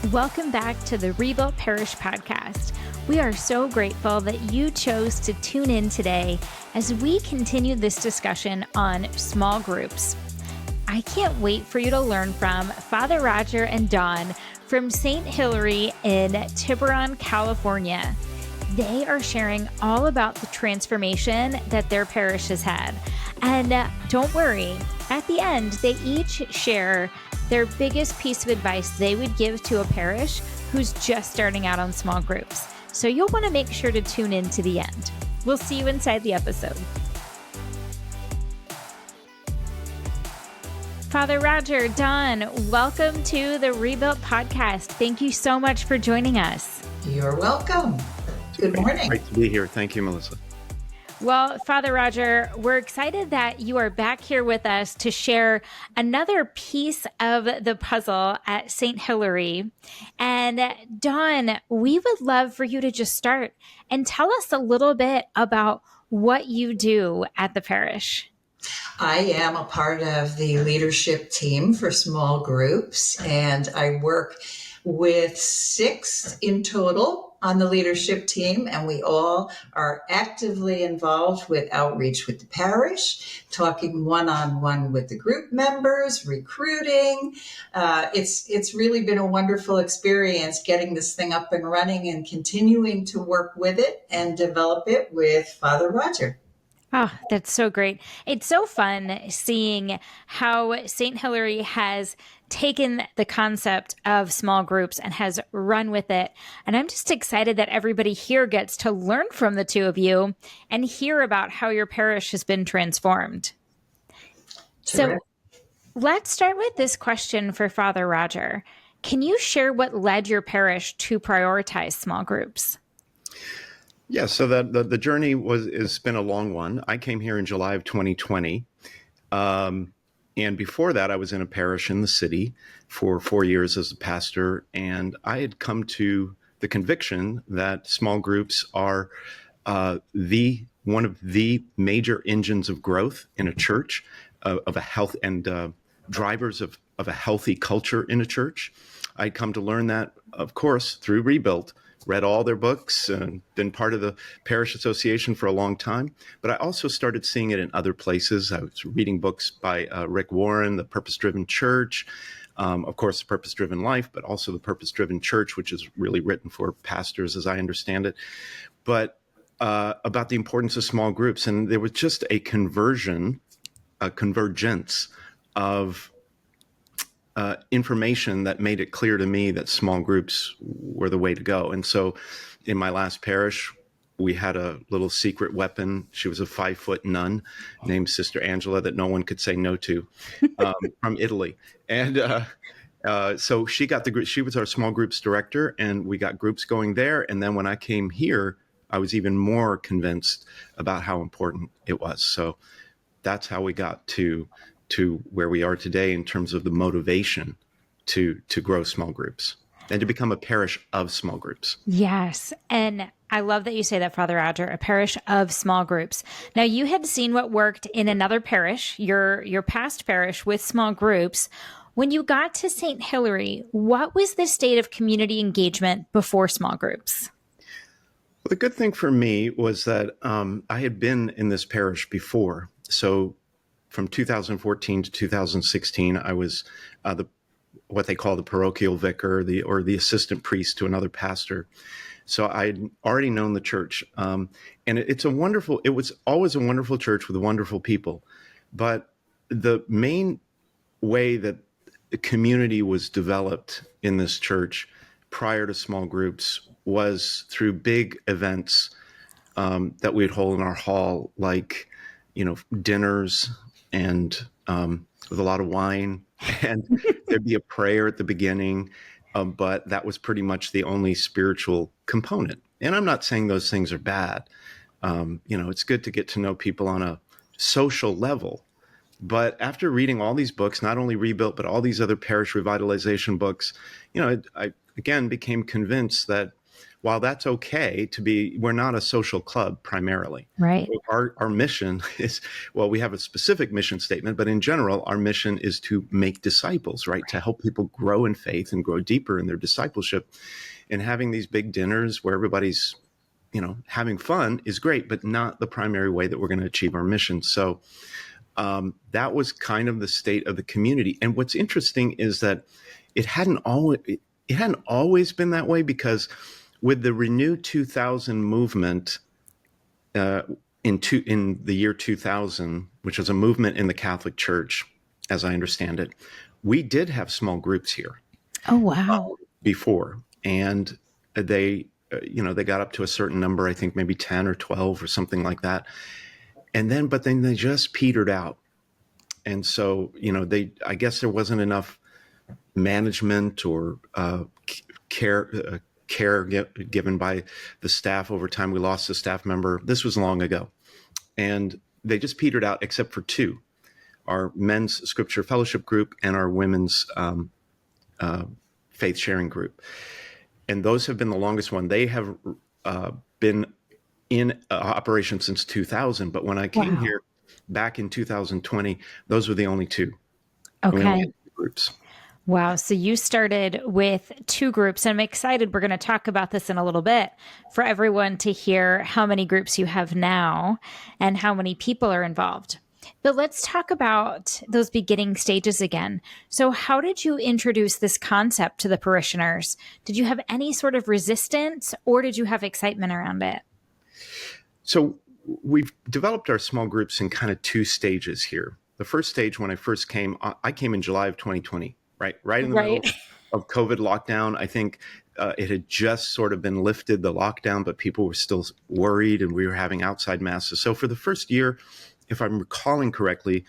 Welcome back to the Rebuilt Parish podcast. We are so grateful that you chose to tune in today as we continue this discussion on small groups. I can't wait for you to learn from Father Roger and Dawn from St. Hilary in Tiburon, California. They are sharing all about the transformation that their parish has had. And don't worry, at the end, they each share their biggest piece of advice they would give to a parish who's just starting out on small groups. So you'll want to make sure to tune in to the end. We'll see you inside the episode. Father Roger, Dawn, welcome to the Rebuilt podcast. Thank you so much for joining us. You're welcome. Good morning. Great to be here. Thank you, Melissa. Well, Father Roger, we're excited that you are back here with us to share another piece of the puzzle at St. Hilary. And Dawn, we would love for you to just start and tell us a little bit about what you do at the parish. I am a part of the leadership team for small groups, and I work with 6 in total on the leadership team, and we all are actively involved with outreach with the parish, talking one-on-one with the group members, recruiting. It's really been a wonderful experience getting this thing up and running and continuing to work with it and develop it with Father Roger. Oh, that's so great. It's so fun seeing how St. Hilary has taken the concept of small groups and has run with it. And I'm just excited that everybody here gets to learn from the two of you and hear about how your parish has been transformed. Terrific. So let's start with this question for Father Roger. Can you share what led your parish to prioritize small groups? Yeah, so the journey has been a long one. I came here in July of 2020. And before that, I was in a parish in the city for 4 years as a pastor. And I had come to the conviction that small groups are one of the major engines of growth in a church, of a health and drivers of a healthy culture in a church. I'd come to learn that, of course, through Rebuilt. Read all their books and been part of the Parish Association for a long time. But I also started seeing it in other places. I was reading books by Rick Warren, The Purpose-Driven Church, of course, The Purpose-Driven Life, but also The Purpose-Driven Church, which is really written for pastors, as I understand it. But about the importance of small groups. And there was just a convergence of information that made it clear to me that small groups were the way to go. And so in my last parish, we had a little secret weapon. She was a 5-foot nun named Sister Angela that no one could say no to, from Italy. And so she got the group. She was our small groups director, and we got groups going there. And then when I came here, I was even more convinced about how important it was. So that's how we got to where we are today in terms of the motivation to grow small groups and to become a parish of small groups. Yes. And I love that you say that, Father Roger, a parish of small groups. Now, you had seen what worked in another parish, your past parish with small groups. When you got to St. Hilary, what was the state of community engagement before small groups? Well, the good thing for me was that I had been in this parish before. So from 2014 to 2016, I was what they call the parochial vicar, or the assistant priest to another pastor. So I'd already known the church, and it was always a wonderful church with wonderful people. But the main way that the community was developed in this church prior to small groups was through big events that we'd hold in our hall, like dinners and with a lot of wine, and there'd be a prayer at the beginning, but that was pretty much the only spiritual component. And I'm not saying those things are bad. It's good to get to know people on a social level. But after reading all these books, not only Rebuilt, but all these other parish revitalization books, I again became convinced that while that's okay to be, we're not a social club primarily. Right. Our mission is, well, we have a specific mission statement, but in general, our mission is to make disciples, right? To help people grow in faith and grow deeper in their discipleship. And having these big dinners where everybody's, having fun is great, but not the primary way that we're going to achieve our mission. So that was kind of the state of the community. And what's interesting is that it hadn't always been that way, because with the Renew 2000 movement in the year 2000, which was a movement in the Catholic Church, as I understand it, we did have small groups here. Oh, wow. Before, and they got up to a certain number, I think maybe 10 or 12 or something like that. But then they just petered out. And so, I guess there wasn't enough management or care given by the staff over time. We lost a staff member. This was long ago. And they just petered out, except for two, our men's scripture fellowship group and our women's faith sharing group. And those have been the longest one. They have been in operation since 2000. But when I came here back in 2020, those were the only two. Okay. We only had two groups. Wow. So you started with two groups, and I'm excited. We're going to talk about this in a little bit for everyone to hear how many groups you have now and how many people are involved. But let's talk about those beginning stages again. So how did you introduce this concept to the parishioners? Did you have any sort of resistance, or did you have excitement around it? So we've developed our small groups in kind of two stages here. The first stage, when I first came, I came in July of 2020, right in the middle of COVID lockdown. I think it had just sort of been lifted, the lockdown, but people were still worried, and we were having outside masses. So for the first year, if I'm recalling correctly,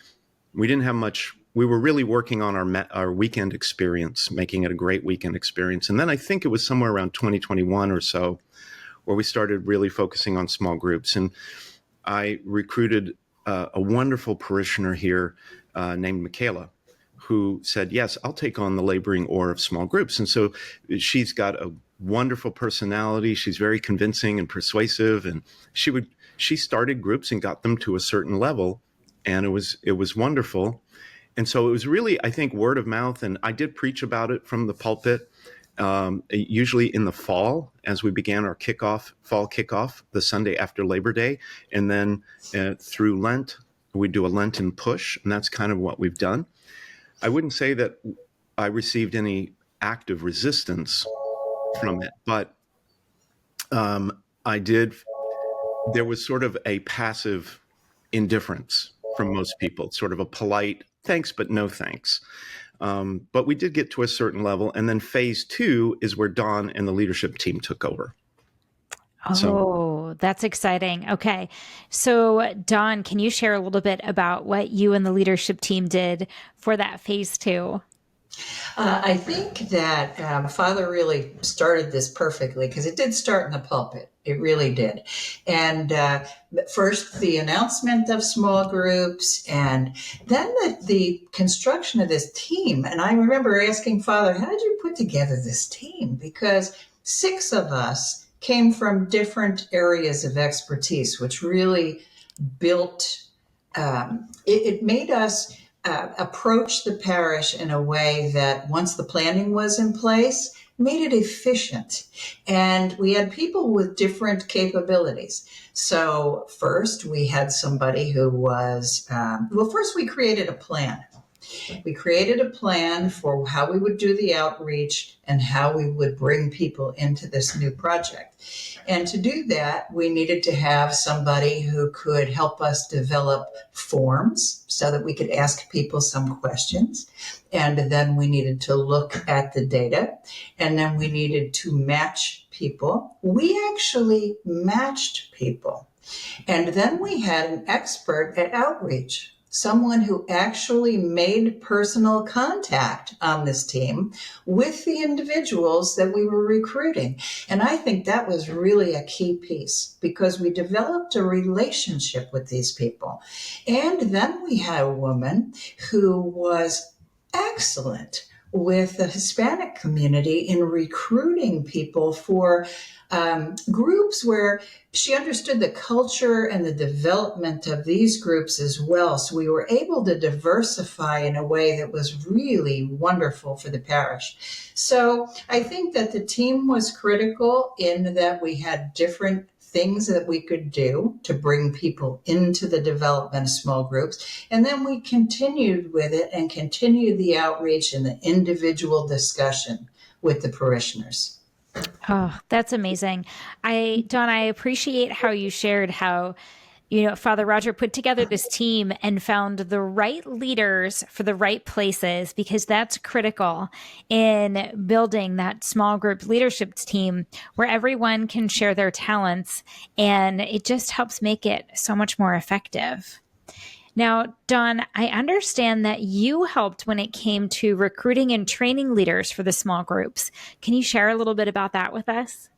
we didn't have much. We were really working on our weekend experience, making it a great weekend experience. And then I think it was somewhere around 2021 or so where we started really focusing on small groups. And I recruited a wonderful parishioner here named Michaela, who said, yes, I'll take on the laboring oar of small groups. And so she's got a wonderful personality. She's very convincing and persuasive. And she started groups and got them to a certain level. And it was wonderful. And so it was really, I think, word of mouth. And I did preach about it from the pulpit, usually in the fall, as we began our fall kickoff, the Sunday after Labor Day. And then through Lent, we do a Lenten push. And that's kind of what we've done. I wouldn't say that I received any active resistance from it, but I did. There was sort of a passive indifference from most people, sort of a polite thanks, but no thanks. But we did get to a certain level. And then phase 2 is where Dawn and the leadership team took over. Oh, that's exciting. Okay. So Dawn, can you share a little bit about what you and the leadership team did for that phase 2? I think that Father really started this perfectly, because it did start in the pulpit. It really did. And first, the announcement of small groups, and then the construction of this team. And I remember asking Father, how did you put together this team? Because 6 of us came from different areas of expertise, which really built, it made us approach the parish in a way that, once the planning was in place, made it efficient. And we had people with different capabilities. So first we had somebody who was, first we created a plan. We created a plan for how we would do the outreach and how we would bring people into this new project. And to do that, we needed to have somebody who could help us develop forms so that we could ask people some questions. And then we needed to look at the data, and then we needed to match people. We actually matched people. And then we had an expert at outreach, someone who actually made personal contact on this team with the individuals that we were recruiting. And I think that was really a key piece, because we developed a relationship with these people. And then we had a woman who was excellent with the Hispanic community in recruiting people for groups where she understood the culture and the development of these groups as well. So we were able to diversify in a way that was really wonderful for the parish. So I think that the team was critical in that we had different things that we could do to bring people into the development of small groups. And then we continued with it and continued the outreach and the individual discussion with the parishioners. Oh, that's amazing. Dawn, I appreciate how you shared how, Father Roger put together this team and found the right leaders for the right places, because that's critical in building that small group leadership team where everyone can share their talents, and it just helps make it so much more effective. Now, Dawn, I understand that you helped when it came to recruiting and training leaders for the small groups. Can you share a little bit about that with us?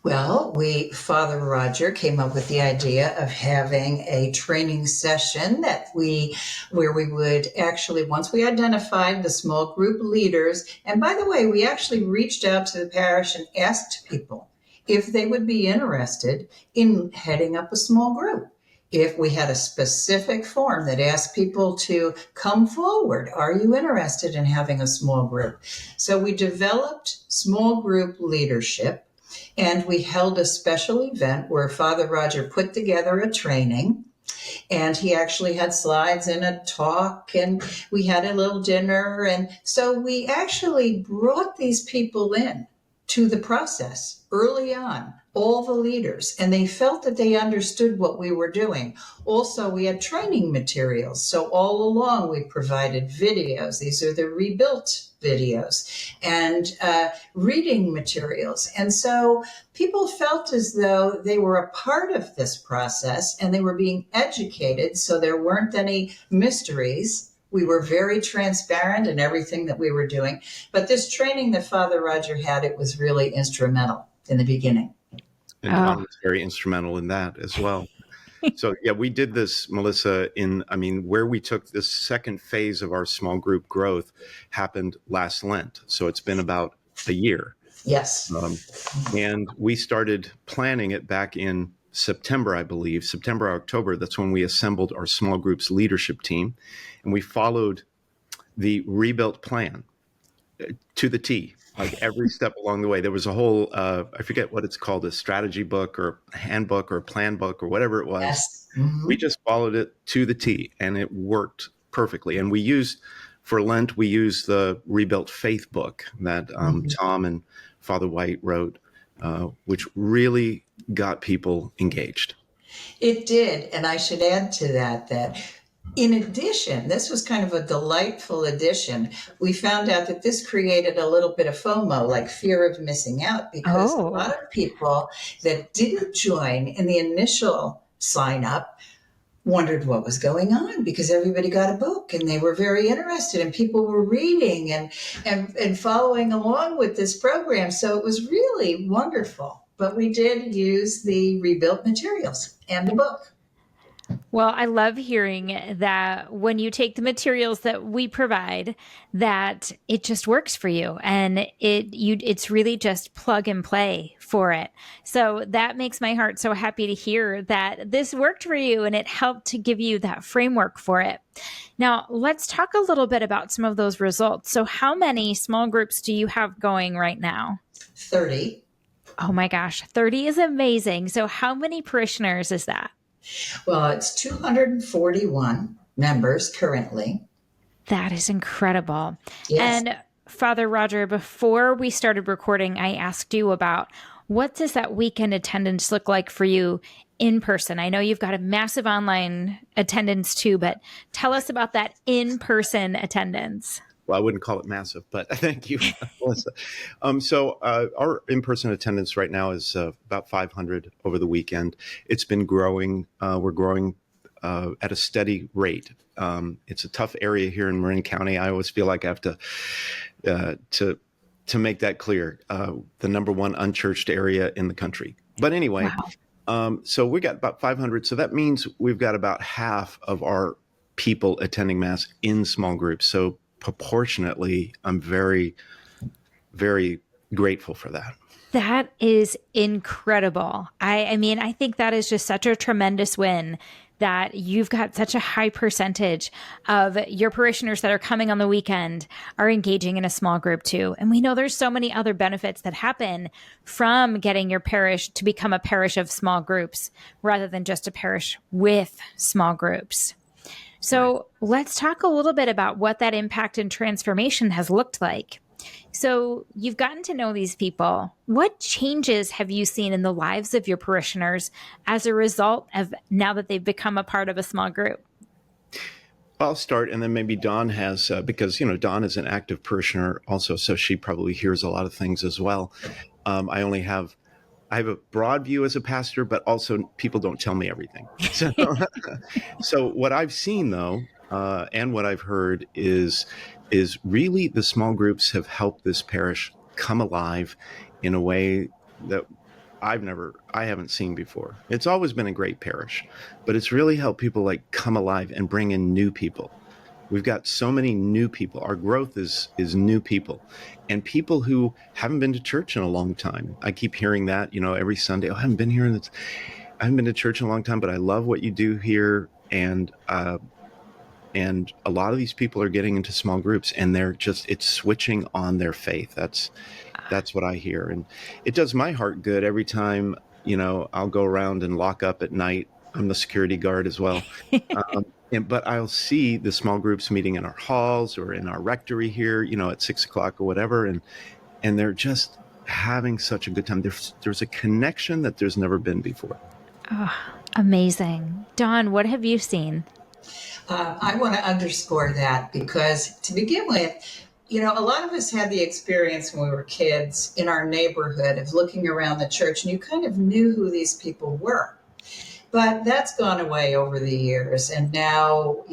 Well, Father Roger came up with the idea of having a training session where we would actually, once we identified the small group leaders, and by the way, we actually reached out to the parish and asked people if they would be interested in heading up a small group. If we had a specific form that asked people to come forward, are you interested in having a small group? So we developed small group leadership. And we held a special event where Father Roger put together a training, and he actually had slides and a talk, and we had a little dinner. And so we actually brought these people in to the process early on, all the leaders, and they felt that they understood what we were doing. Also, we had training materials. So all along, we provided videos. These are the rebuilt videos and reading materials. And so people felt as though they were a part of this process and they were being educated. So there weren't any mysteries. We were very transparent in everything that we were doing. But this training that Father Roger had, it was really instrumental in the beginning. And Dawn was very instrumental in that as well. So, yeah, we did this, Melissa, where we took this second phase of our small group growth happened last Lent. So it's been about a year. Yes. And we started planning it back in September, I believe, September, October. That's when we assembled our small groups leadership team. And we followed the rebuilt plan to the T, like every step along the way. There was a whole, I forget what it's called, a strategy book or a handbook or a plan book or whatever it was. Yes. Mm-hmm. We just followed it to the T, and it worked perfectly. And for Lent, we used the Rebuilt Faith book that Tom and Father White wrote, which really got people engaged. It did. And I should add to that in addition, this was kind of a delightful addition. We found out that this created a little bit of FOMO, like fear of missing out, because a lot of people that didn't join in the initial sign up wondered what was going on, because everybody got a book and they were very interested and people were reading and following along with this program. So it was really wonderful. But we did use the rebuilt materials and the book. Well, I love hearing that when you take the materials that we provide, that it just works for you, and it's really just plug and play for it. So that makes my heart so happy to hear that this worked for you and it helped to give you that framework for it. Now, let's talk a little bit about some of those results. So how many small groups do you have going right now? 30. Oh my gosh, 30 is amazing. So how many parishioners is that? Well, it's 241 members currently. That is incredible. Yes. And Father Roger, before we started recording, I asked you about what does that weekend attendance look like for you in person? I know you've got a massive online attendance too, but tell us about that in-person attendance. Well, I wouldn't call it massive, but thank you, Melissa. So our in-person attendance right now is about 500 over the weekend. It's been growing. We're growing at a steady rate. It's a tough area here in Marin County. I always feel like I have to make that clear. The number one unchurched area in the country. But anyway, so we got about 500. So that means we've got about half of our people attending Mass in small groups. So proportionately, I'm very, very grateful for that. That is incredible. I mean, I think that is just such a tremendous win that you've got such a high percentage of your parishioners that are coming on the weekend are engaging in a small group too. And we know there's so many other benefits that happen from getting your parish to become a parish of small groups rather than just a parish with small groups. So let's talk a little bit about what that impact and transformation has looked like. So you've gotten to know these people. What changes have you seen in the lives of your parishioners as a result of now that they've become a part of a small group? I'll start, and then maybe Dawn has, because, Dawn is an active parishioner also, so she probably hears a lot of things as well. I have a broad view as a pastor, but also people don't tell me everything. So what I've seen, though, and what I've heard is really the small groups have helped this parish come alive in a way that I haven't seen before. It's always been a great parish, but it's really helped people like come alive and bring in new people. We've got so many new people. Our growth is new people and people who haven't been to church in a long time. I keep hearing that, every Sunday. Oh, I haven't been here. I haven't been to church in a long time, but I love what you do here. And a lot of these people are getting into small groups, and it's switching on their faith. That's what I hear. And it does my heart good every time, I'll go around and lock up at night. I'm the security guard as well. But I'll see the small groups meeting in our halls or in our rectory here, at 6:00 or whatever. And they're just having such a good time. There's a connection that there's never been before. Oh, amazing. Dawn, what have you seen? I want to underscore that because to begin with, a lot of us had the experience when we were kids in our neighborhood of looking around the church, and you kind of knew who these people were. But that's gone away over the years. And now,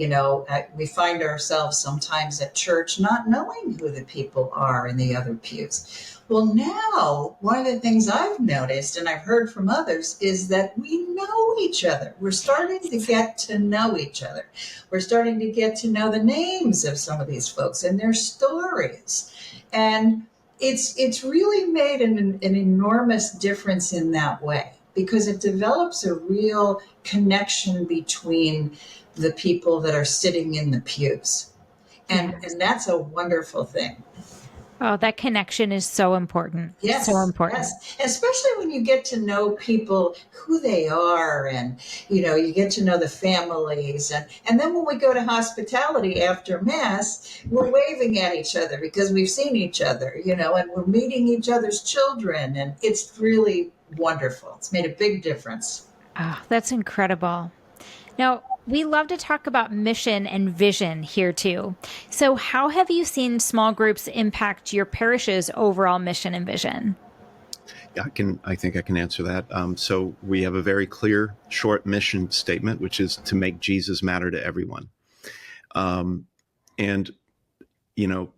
we find ourselves sometimes at church not knowing who the people are in the other pews. Well, now, one of the things I've noticed and I've heard from others is that we know each other. We're starting to get to know each other. We're starting to get to know the names of some of these folks and their stories. And it's really made an enormous difference in that way, because it develops a real connection between the people that are sitting in the pews. And that's a wonderful thing. Oh, that connection is so important. Yes. So important. Yes. Especially when you get to know people, who they are, and, you get to know the families. And then when we go to hospitality after Mass, we're waving at each other because we've seen each other, and we're meeting each other's children. And it's really wonderful. It's made a big difference. Oh, that's incredible. Now, we love to talk about mission and vision here too. So how have you seen small groups impact your parish's overall mission and vision? Yeah, I think I can answer that. So we have a very clear, short mission statement, which is to make Jesus matter to everyone. And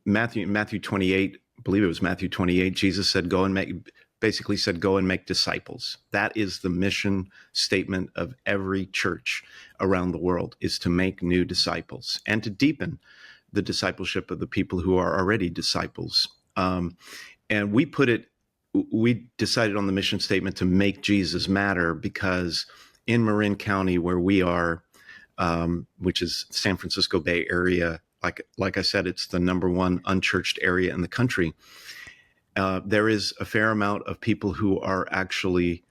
Matthew 28, I believe it was Matthew 28, Jesus said, go and make disciples. That is the mission statement of every church around the world, is to make new disciples and to deepen the discipleship of the people who are already disciples. And we decided on the mission statement to make Jesus matter because in Marin County, where we are, which is San Francisco Bay Area, like I said, it's the number one unchurched area in the country. There is a fair amount of people who are actually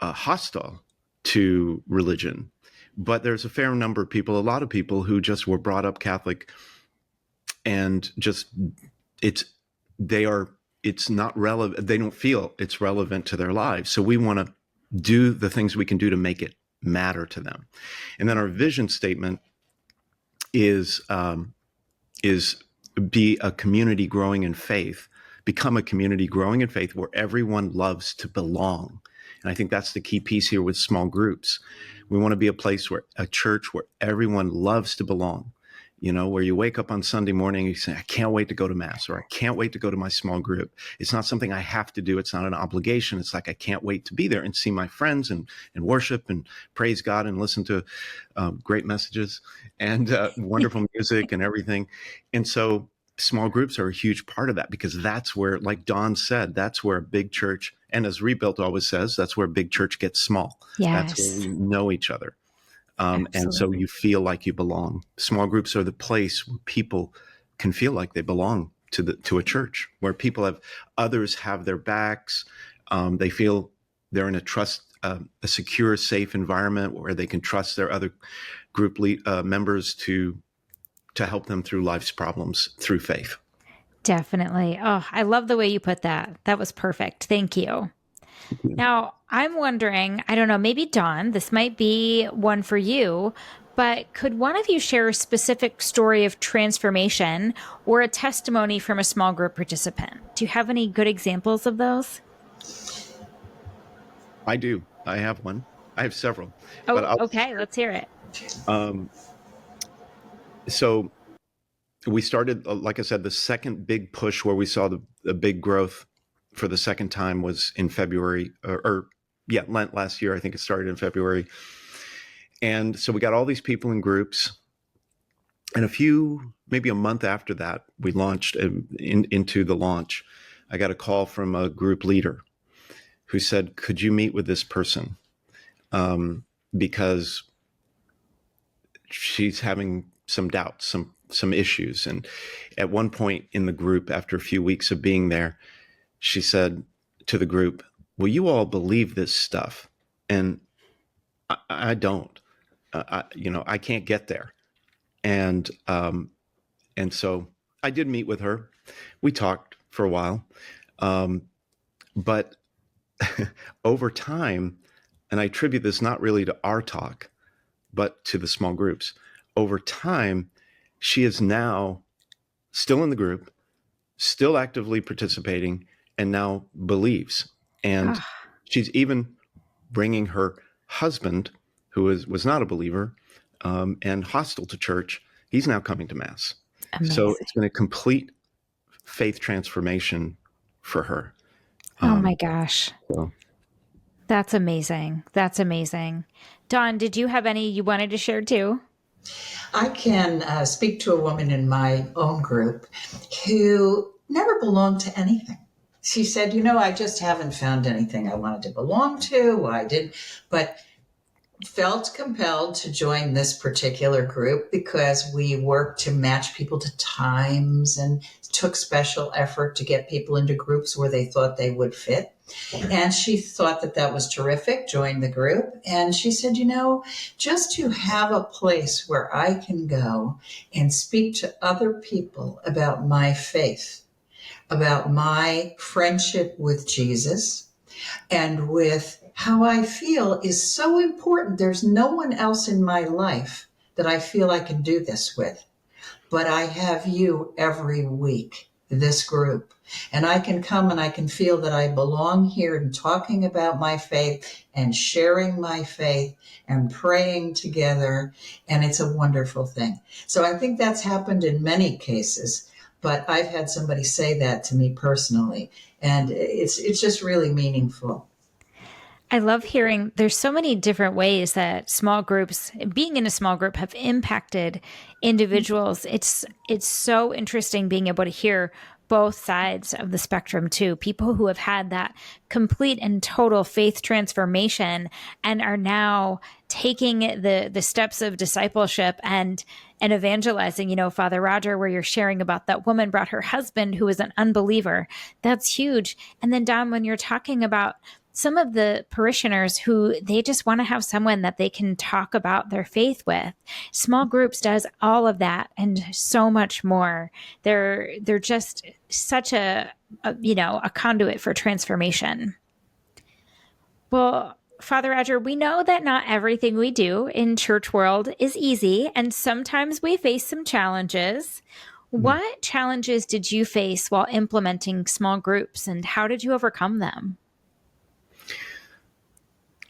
hostile to religion, but there's a fair number of people, a lot of people who just were brought up Catholic and just it's not relevant. They don't feel it's relevant to their lives. So we want to do the things we can do to make it matter to them. And then our vision statement is be a community growing in faith. Become a community growing in faith where everyone loves to belong. And I think that's the key piece here with small groups. We want to be a church where everyone loves to belong. where you wake up on Sunday morning and you say, I can't wait to go to Mass, or I can't wait to go to my small group. It's not something I have to do. It's not an obligation. It's like, I can't wait to be there and see my friends and worship and praise God and listen to great messages and wonderful music and everything. And so small groups are a huge part of that, because that's where, like Don said, that's where a big church, and as Rebuilt always says, that's where a big church gets small. That's where we Yes, know each other. And so absolutely. you feel like you belong. Small groups are the place where people can feel like they belong to a church, where others have their backs. They feel they're in a secure, safe environment where they can trust their other group members to help them through life's problems through faith. Definitely. Oh, I love the way you put that. That was perfect. Thank you. Now, I'm wondering, I don't know, maybe Dawn, this might be one for you, but could one of you share a specific story of transformation or a testimony from a small group participant? Do you have any good examples of those? I do. I have one. I have several, but Oh, okay. Let's hear it. um, so we started, like I said, the second big push where we saw the big growth for the second time was in February, Lent last year. I think it started in February. And so we got all these people in groups, and maybe a month after that, we launched into the launch. I got a call from a group leader who said, could you meet with this person? Because she's having some doubts, some issues. And at one point in the group, after a few weeks of being there, she said to the group, will you all believe this stuff? And I don't. I can't get there. And so I did meet with her. We talked for a while. But over time, and I attribute this not really to our talk, but to the small groups, over time, she is now still in the group, still actively participating, and now believes. And Ah, she's even bringing her husband, who was not a believer and hostile to church. He's now coming to Mass. So amazing. it's been a complete faith transformation for her. Oh my Um, gosh. so That's amazing. That's amazing. Dawn, did you have any you wanted to share too? I can speak to a woman in my own group who never belonged to anything. She said, I just haven't found anything I wanted to belong to. I did, but felt compelled to join this particular group because we worked to match people to times and took special effort to get people into groups where they thought they would fit. And she thought that was terrific, joined the group. And she said, just to have a place where I can go and speak to other people about my faith, about my friendship with Jesus, and with how I feel is so important. There's no one else in my life that I feel I can do this with, but I have you every week, this group. And I can come and I can feel that I belong here and talking about my faith and sharing my faith and praying together. And it's a wonderful thing. So I think that's happened in many cases, but I've had somebody say that to me personally. And it's just really meaningful. I love hearing there's so many different ways that small groups, being in a small group, have impacted individuals. It's so interesting being able to hear both sides of the spectrum too. People who have had that complete and total faith transformation and are now taking the steps of discipleship and evangelizing. Father Roger, where you're sharing about that woman brought her husband who was an unbeliever. That's huge. And then Dom, when you're talking about some of the parishioners who they just want to have someone that they can talk about their faith with. Small groups does all of that and so much more. They're just such a conduit for transformation. Well, Father Roger, we know that not everything we do in church world is easy, and sometimes we face some challenges. What challenges did you face while implementing small groups, and how did you overcome them?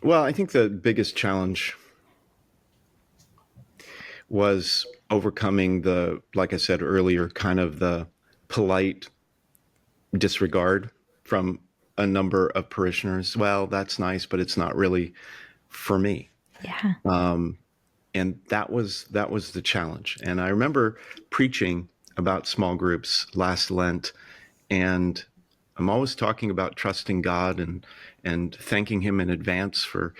well, I think the biggest challenge was overcoming the, like I said earlier, kind of the polite disregard from a number of parishioners. Well, that's nice, but it's not really for me. Yeah. And that was the challenge. And I remember preaching about small groups last Lent, and I'm always talking about trusting God and thanking Him in advance for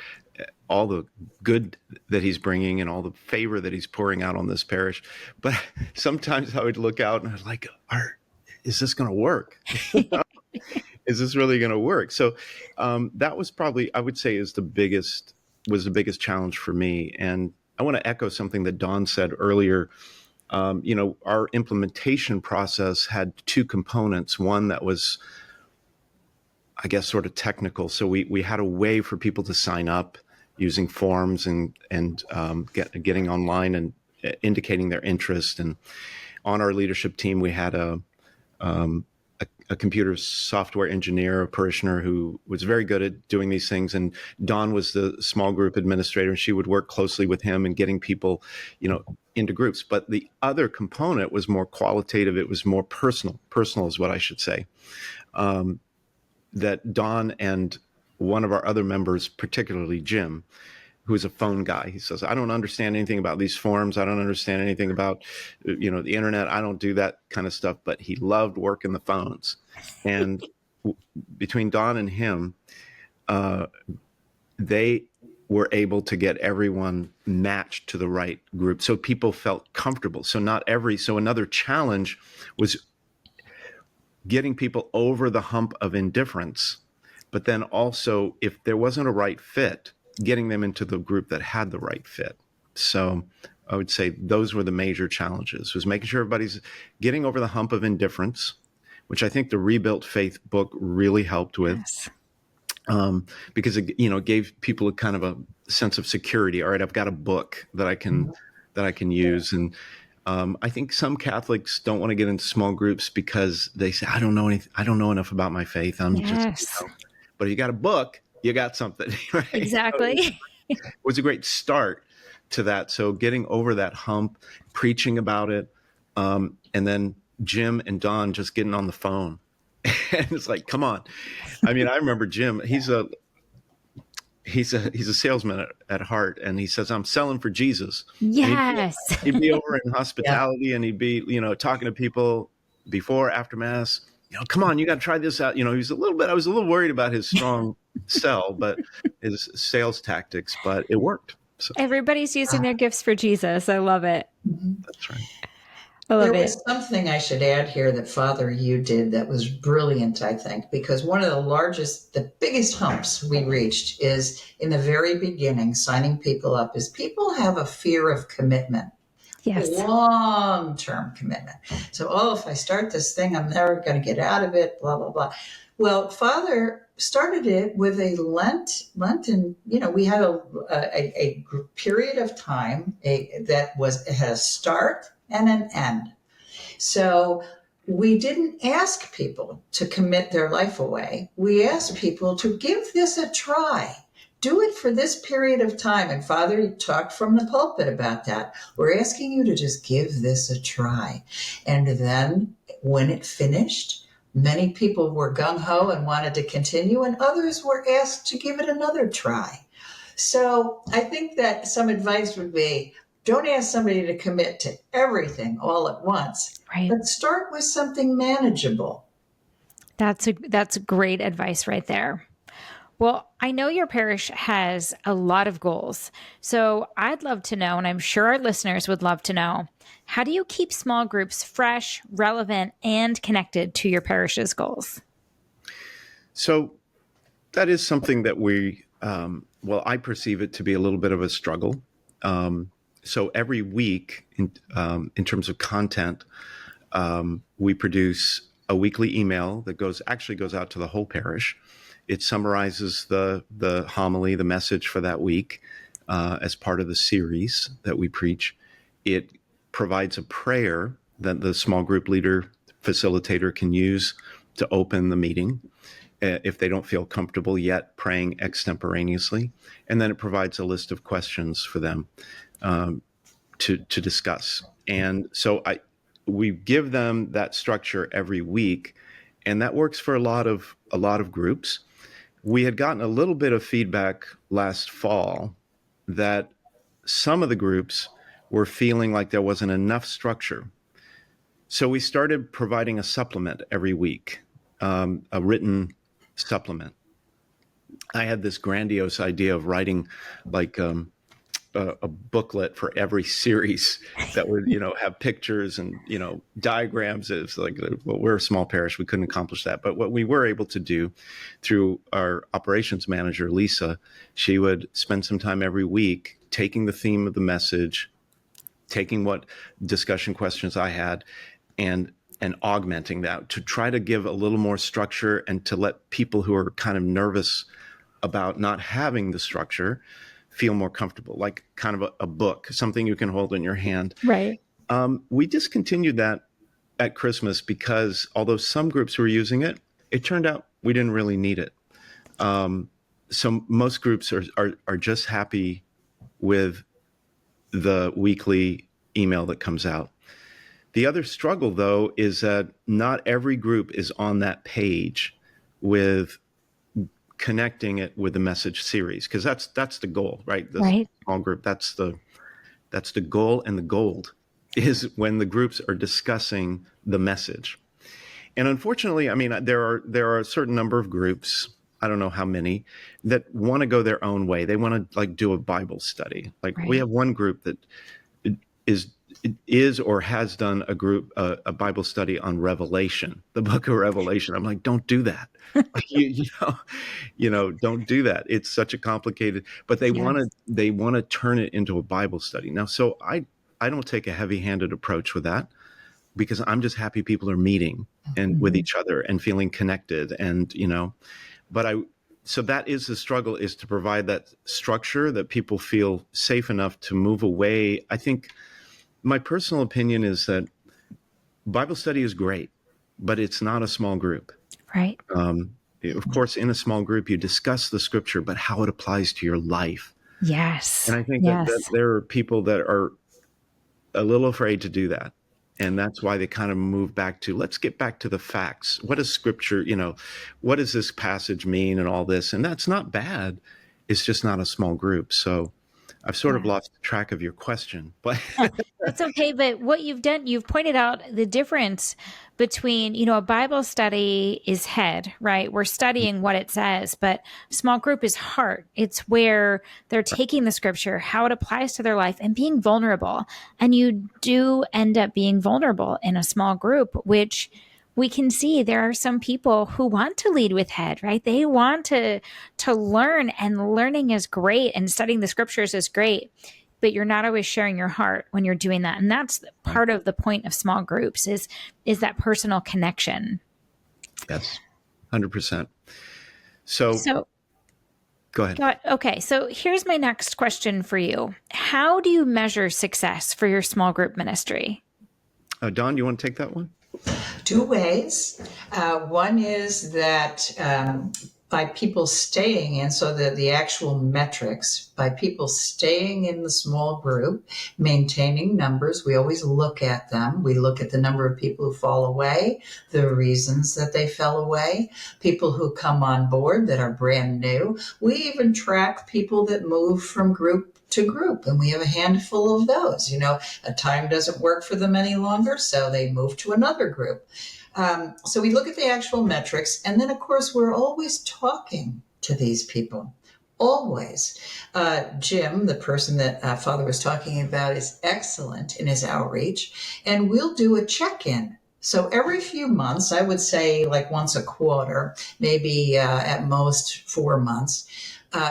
all the good that He's bringing and all the favor that He's pouring out on this parish. But sometimes I would look out and I was like, is this going to work? Is this really going to work? So that was probably, I would say, was the biggest challenge for me. And I want to echo something that Dawn said earlier. Our implementation process had two components. One that was, I guess, sort of technical. So we had a way for people to sign up using forms and getting online and indicating their interest. And on our leadership team, we had a computer software engineer, a parishioner who was very good at doing these things. And Dawn was the small group administrator, and she would work closely with him in getting people, into groups. But the other component was more qualitative. It was more personal. Personal is what I should say. That Dawn and one of our other members, particularly Jim, who's a phone guy, he says, I don't understand anything about these forms. I don't understand anything about, the internet. I don't do that kind of stuff. But he loved working the phones. And between Dawn and him, they were able to get everyone matched to the right group. So people felt comfortable. So another challenge was getting people over the hump of indifference. But then also, if there wasn't a right fit, getting them into the group that had the right fit. So I would say those were the major challenges, was making sure everybody's getting over the hump of indifference, which I think the Rebuilt Faith book really helped with. Yes. Because it, gave people a kind of a sense of security. All right, I've got a book that I can use. And I think some Catholics don't want to get into small groups because they say, I don't know enough about my faith. But if you got a book, you got something, right? Exactly. So it was a great start to that. So getting over that hump, preaching about it, and then Jim and Dawn just getting on the phone. And it's like, come on. I mean, I remember Jim, he's a salesman at heart. And he says, I'm selling for Jesus. Yes. He'd be over in hospitality, and he'd be, talking to people before, after Mass. Come on, you got to try this out. I was a little worried about his strong sell, but his sales tactics, but it worked. So Everybody's using their gifts for Jesus. I love it. that's right. There was something I should add here that Father, you did that was brilliant, I think, because one of the biggest humps we reached is in the very beginning, signing people up, is people have a fear of commitment. Yes. Long-term commitment. So, if I start this thing, I'm never going to get out of it, blah, blah, blah. Well, Father started it with a Lenten, we had a period of time that had a start and an end. So we didn't ask people to commit their life away. We asked people to give this a try. Do it for this period of time. And Father talked from the pulpit about that. We're asking you to just give this a try. And then when it finished, many people were gung-ho and wanted to continue, and others were asked to give it another try. So I think that some advice would be, don't ask somebody to commit to everything all at once, right? But start with something manageable. That's great advice right there. Well, I know your parish has a lot of goals. So I'd love to know, and I'm sure our listeners would love to know, how do you keep small groups fresh, relevant, and connected to your parish's goals? So that is something that I perceive it to be a little bit of a struggle. So every week, in terms of content, we produce a weekly email that goes out to the whole parish. It summarizes the homily, the message for that week, as part of the series that we preach. It provides a prayer that the small group leader facilitator can use to open the meeting if they don't feel comfortable yet praying extemporaneously. And then it provides a list of questions for them. to discuss. And so we give them that structure every week, and that works for a lot of groups. We had gotten a little bit of feedback last fall that some of the groups were feeling like there wasn't enough structure. So we started providing a supplement every week, a written supplement. I had this grandiose idea of writing like a booklet for every series that would, have pictures and, diagrams. It's like, well, we're a small parish. We couldn't accomplish that. But what we were able to do through our operations manager, Lisa, she would spend some time every week taking the theme of the message, taking what discussion questions I had, and augmenting that to try to give a little more structure and to let people who are kind of nervous about not having the structure feel more comfortable, like kind of a book, something you can hold in your hand. Right. We discontinued that at Christmas because although some groups were using it, it turned out we didn't really need it. So most groups are just happy with the weekly email that comes out. The other struggle, though, is that not every group is on that page with connecting it with the message series, because that's the goal, right? The small group, that's the goal, and the gold is when the groups are discussing the message. And unfortunately, I mean, there are a certain number of groups, I don't know how many, that want to go their own way. They want to like do a Bible study. Like we have one group that is or has done a Bible study on Revelation, the book of Revelation. I'm like, don't do that. Like, don't do that. It's such a complicated, but they want to turn it into a Bible study. Now, so I don't take a heavy-handed approach with that, because I'm just happy people are meeting and with each other and feeling connected. And, so that is the struggle, is to provide that structure that people feel safe enough to move away. I think my personal opinion is that Bible study is great, but it's not a small group. Right. Of course, in a small group, you discuss the scripture, but how it applies to your life. Yes. And I think that there are people that are a little afraid to do that. And that's why they kind of move back to, let's get back to the facts. What does scripture, what does this passage mean and all this? And that's not bad. It's just not a small group. So I've sort of lost track of your question, but that's okay. But what you've done, you've pointed out the difference between, a Bible study is head, right? We're studying what it says, but small group is heart. It's where they're taking the scripture, how it applies to their life, and being vulnerable. And you do end up being vulnerable in a small group, which we can see there are some people who want to lead with head, right? They want to learn, and learning is great, and studying the scriptures is great, but you're not always sharing your heart when you're doing that. And that's part of the point of small groups is that personal connection. Yes, 100%. So go ahead. Okay. So here's my next question for you. How do you measure success for your small group ministry? Don, you want to take that one? Two ways. One is that by people staying in, so the actual metrics, by people staying in the small group, maintaining numbers, we always look at them. We look at the number of people who fall away, the reasons that they fell away, people who come on board that are brand new. We even track people that move from group to group, and we have a handful of those. A time doesn't work for them any longer, so they move to another group. So we look at the actual metrics, and then of course we're always talking to these people. Always. Jim, the person that Father was talking about, is excellent in his outreach, and we'll do a check-in. So every few months, I would say like once a quarter, maybe at most 4 months,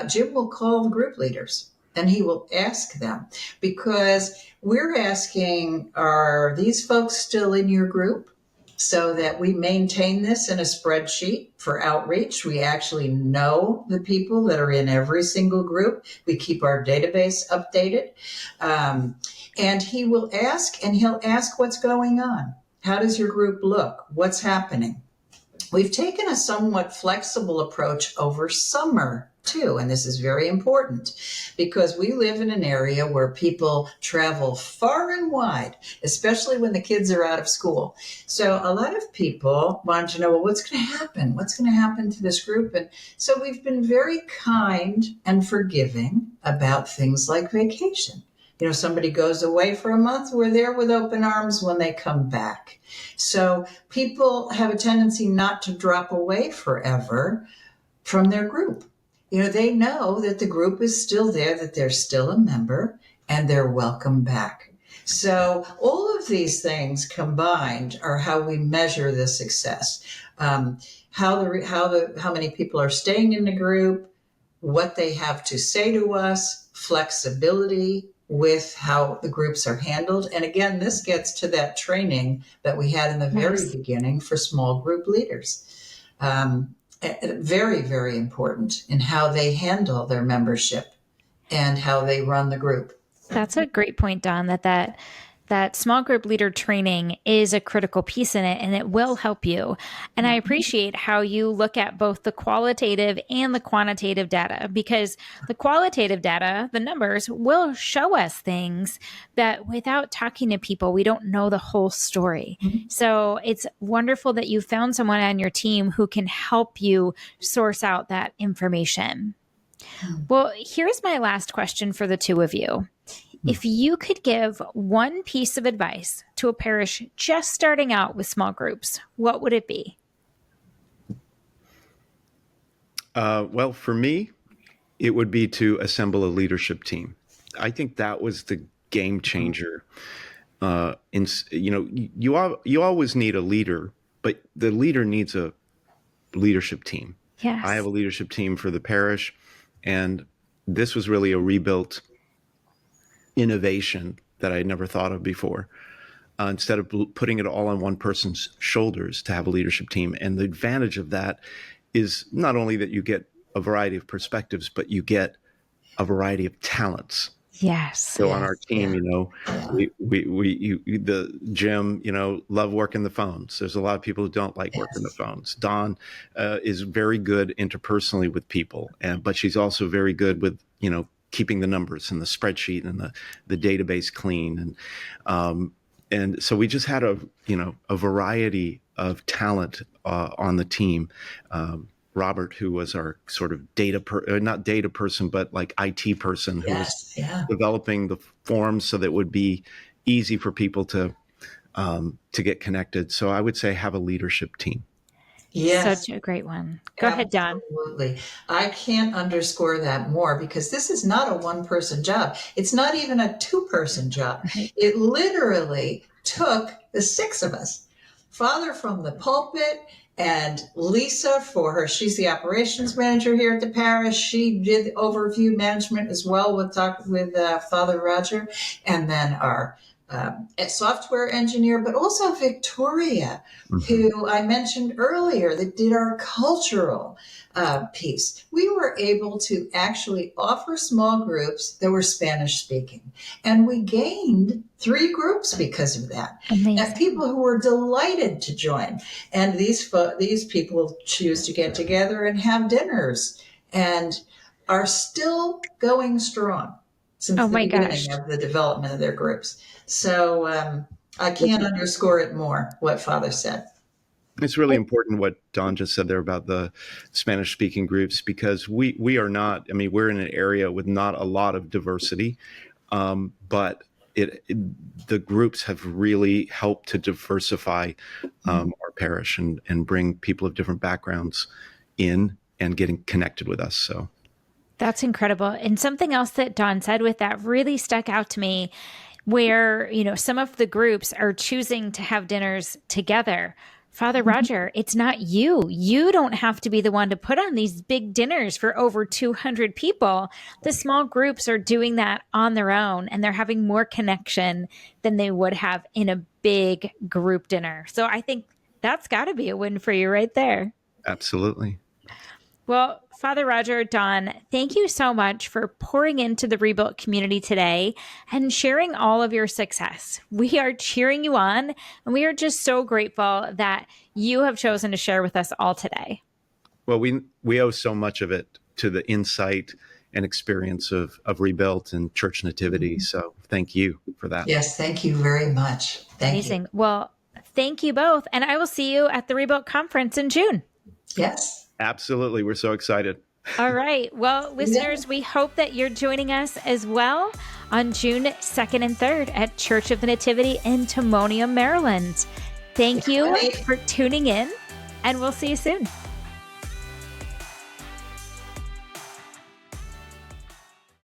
Jim will call the group leaders. And he will ask them, because we're asking, are these folks still in your group? So that we maintain this in a spreadsheet for outreach. We actually know the people that are in every single group. We keep our database updated. And he'll ask what's going on. How does your group look? What's happening? We've taken a somewhat flexible approach over summer too, and this is very important because we live in an area where people travel far and wide, especially when the kids are out of school. So a lot of people want to know, well, what's going to happen? What's going to happen to this group? And so we've been very kind and forgiving about things like vacation. You know, somebody goes away for a month, we're there with open arms when they come back. So people have a tendency not to drop away forever from their group. You know, they know that the group is still there, that they're still a member, and they're welcome back. So all of these things combined are how we measure the success. How many people are staying in the group, what they have to say to us, flexibility with how the groups are handled. And again, this gets to that training that we had in the very beginning for small group leaders. Very, very important in how they handle their membership and how they run the group. That's a great point, Don, that small group leader training is a critical piece in it, and it will help you. And I appreciate how you look at both the qualitative and the quantitative data, because the qualitative data, the numbers, will show us things that without talking to people, we don't know the whole story. So it's wonderful that you found someone on your team who can help you source out that information. Well, here's my last question for the two of you. If you could give one piece of advice to a parish just starting out with small groups, what would it be? Well, for me, it would be to assemble a leadership team. I think that was the game changer. You always need a leader, but the leader needs a leadership team. Yes. I have a leadership team for the parish, and this was really a rebuilt innovation that I had never thought of before. Instead of putting it all on one person's shoulders, to have a leadership team. And the advantage of that is not only that you get a variety of perspectives, but you get a variety of talents. Yes. So on our team, the Jim, love working the phones. There's a lot of people who don't like working the phones. Dawn is very good interpersonally with people, but she's also very good with, keeping the numbers and the spreadsheet and the database clean. And so we just had a variety of talent on the team. Robert, who was our sort of not data person, but like IT person, who was developing the forms so that it would be easy for people to get connected. So I would say have a leadership team. Yes. Such a great one. Go ahead, Don. Absolutely. I can't underscore that more, because this is not a one-person job. It's not even a two-person job. Right. It literally took the six of us. Father from the pulpit, and Lisa she's the operations manager here at the parish. She did overview management as well with Father Roger, and then our software engineer, but also Victoria, who I mentioned earlier, that did our cultural piece. We were able to actually offer small groups that were Spanish speaking, and we gained 3 groups because of that. Amazing. And people who were delighted to join. And these people choose to get together and have dinners, and are still going strong since the beginning of the development of their groups. So I can't underscore it more, what Father said. It's really important what Don just said there about the Spanish-speaking groups, because we are not, we're in an area with not a lot of diversity, but the groups have really helped to diversify our parish and bring people of different backgrounds in and getting connected with us. So that's incredible. And something else that Don said with that really stuck out to me, where, some of the groups are choosing to have dinners together. Father Roger, it's not you. You don't have to be the one to put on these big dinners for over 200 people. The small groups are doing that on their own, and they're having more connection than they would have in a big group dinner. So I think that's got to be a win for you right there. Absolutely. Well, Father Roger, Don, thank you so much for pouring into the Rebuilt community today and sharing all of your success. We are cheering you on, and we are just so grateful that you have chosen to share with us all today. Well, we owe so much of it to the insight and experience of Rebuilt and Church Nativity. So thank you for that. Yes, thank you very much. Amazing. You. Well, thank you both. And I will see you at the Rebuilt Conference in June. Yes. Absolutely. We're so excited. All right. Well, listeners, we hope that you're joining us as well on June 2nd and 3rd at Church of the Nativity in Timonium, Maryland. Thank you for tuning in, and we'll see you soon.